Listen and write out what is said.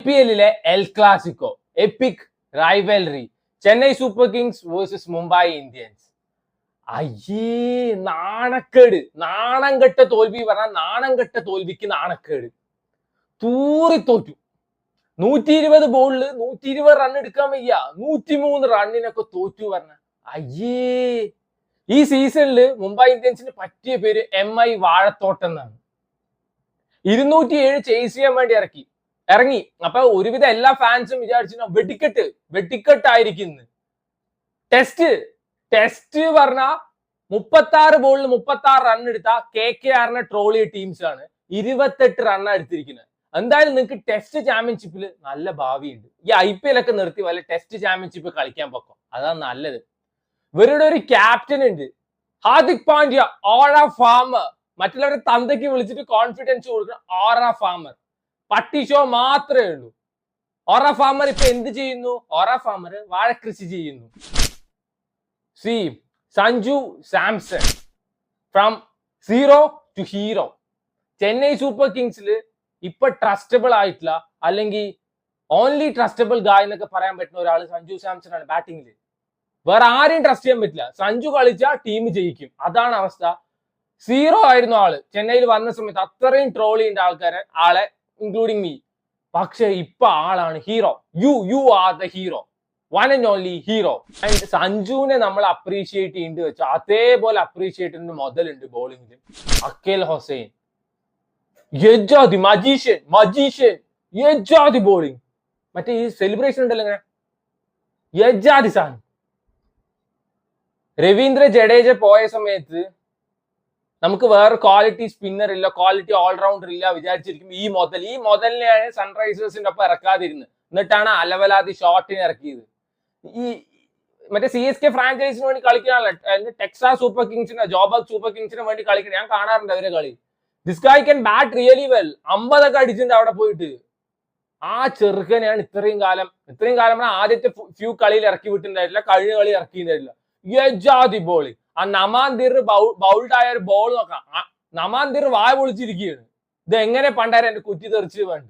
IPL-ലെ El Clasico epic rivalry Chennai Super Kings versus Mumbai Indians. അയ്യേ, നാണക്കേട്, നാണം കെട്ട തോൽവി പറഞ്ഞാൽ നാണം കെട്ട തോൽവിക്ക് നാണക്കേട്. തൂറി തോറ്റു. 120 ബോളിൽ 120 റൺ എടുക്കാൻ വയ്യ, 103 റണ്ണിനൊക്കെ തോറ്റു പറഞ്ഞ. അയ്യേ, ഈ സീസണിൽ മുംബൈ ഇന്ത്യൻസിന് പറ്റിയ പേര് MI വാഴത്തോട്ടം എന്നാണ്. 207 ചേസ് ചെയ്യാൻ വേണ്ടി ഇറങ്ങി. അപ്പൊ ഒരുവിധ എല്ലാ ഫാൻസും വിചാരിച്ചു വെട്ടിക്കെട്ടായിരിക്കും. ടെസ്റ്റ് പറഞ്ഞ 36 ബോളിൽ 36 റൺ എടുത്ത KKR ട്രോളിയ ടീംസ് ആണ് 28 റണ്ണാണ് എടുത്തിരിക്കുന്നത്. എന്തായാലും നിങ്ങൾക്ക് ടെസ്റ്റ് ചാമ്പ്യൻഷിപ്പിൽ നല്ല ഭാവിയുണ്ട്. ഈ IPL ഒക്കെ നിർത്തി വല്ല ടെസ്റ്റ് ചാമ്പ്യൻഷിപ്പ് കളിക്കാൻ പൊക്കോ, അതാണ് നല്ലത്. ഇവരുടെ ഒരു ക്യാപ്റ്റൻ ഉണ്ട്, ഹാർദിക് പാണ്ഡ്യ, ഓറ ഫാമർ. മറ്റുള്ളവരെ തന്തയ്ക്ക് വിളിച്ചിട്ട് കോൺഫിഡൻസ് കൊടുക്കണം. ഓറ ഫാമർ പട്ടി ഷോ മാത്രമേ ഉള്ളൂ. ഓറ ഫാമർ ഇപ്പൊ എന്ത് ചെയ്യുന്നു? ഓറ ഫാമർ വാഴക്കൃഷി ചെയ്യുന്നു. Sanju Samson from zero to hero. Chennai Super കിങ്സിൽ ഇപ്പൊ ട്രസ്റ്റബിൾ ആയിട്ടുള്ള, അല്ലെങ്കിൽ ഓൺലി ട്രസ്റ്റബിൾ ഗായ് എന്നൊക്കെ പറയാൻ പറ്റുന്ന ഒരാൾ സഞ്ജു സാംസൺ ആണ്. ബാറ്റിംഗിൽ വേറെ ആരെയും ട്രസ്റ്റ് ചെയ്യാൻ പറ്റില്ല. സഞ്ജു കളിച്ചാൽ ടീം ജയിക്കും, അതാണ് അവസ്ഥ. സീറോ ആയിരുന്നു ആള് ചെന്നൈയിൽ വന്ന സമയത്ത്, അത്രയും ട്രോൾ ചെയ്യേണ്ട ആളെ ഇൻക്ലൂഡിങ് മീ. പക്ഷെ ഇപ്പൊ ആളാണ് hero. You are the hero, one and only hero. And സഞ്ജുവിനെ നമ്മൾ അപ്രീഷിയേറ്റ് ചെയ്യേണ്ടി വെച്ചു, അതേപോലെ അപ്രീഷിയേറ്റ് ചെയ്യുന്ന മുതലുണ്ട് ബോളിംഗിൽ. അക്കേൽ ഹുസൈൻ യജാതി മജീഷ്യൻ യജാതി ബോളിംഗ്. മറ്റേ ഈ സെലിബ്രേഷൻ ഉണ്ടല്ലോ ഇങ്ങനെ യജാതി സാധനം. രവീന്ദ്ര ജഡേജ പോയ സമയത്ത് നമുക്ക് വേറെ ക്വാളിറ്റി സ്പിന്നർ ഇല്ല, ക്വാളിറ്റി ഓൾറൗണ്ടർ ഇല്ല വിചാരിച്ചിരിക്കും. ഈ മുതലിനെയാണ് സൺറൈസേഴ്സിന്റെ ഒപ്പം ഇറക്കാതിരുന്നത്. എന്നിട്ടാണ് അലവലാതി ഷോട്ടിന് ഇറക്കിയത്. ഈ മറ്റേ CSK ഫ്രാഞ്ചൈസിന് വേണ്ടി കളിക്കാനല്ല, ടെക്സാസ് സൂപ്പർ കിങ്സിന്, ജോബക് സൂപ്പർ കിങ്സിന് വേണ്ടി കളിക്കണം. ഞാൻ കാണാറുണ്ട് അവരെ കളി. This guy can bat really well. 50 ഒക്കെ അടിച്ചിട്ടുണ്ട് അവിടെ പോയിട്ട്. ആ ചെറുക്കനെയാണ് ഇത്രയും കാലം ആദ്യത്തെ ഫ്യൂ കളിയിൽ ഇറക്കി വിട്ടിട്ടുണ്ടായിട്ടില്ല, കഴിഞ്ഞ കളി ഇറക്കിയിട്ടുണ്ടായിട്ടില്ല. യജാതി ബോളിംഗ്. ആ നമാന്തിർ ബൗൾഡ് ആയ ഒരു ബോൾ നോക്കാം. നമാന്തിർ വായ പൊളിച്ചിരിക്കുകയാണ്. ഇത് എങ്ങനെ പണ്ടാരം എന്റെ കുറ്റി തെറിച്ച് വേണ്ട.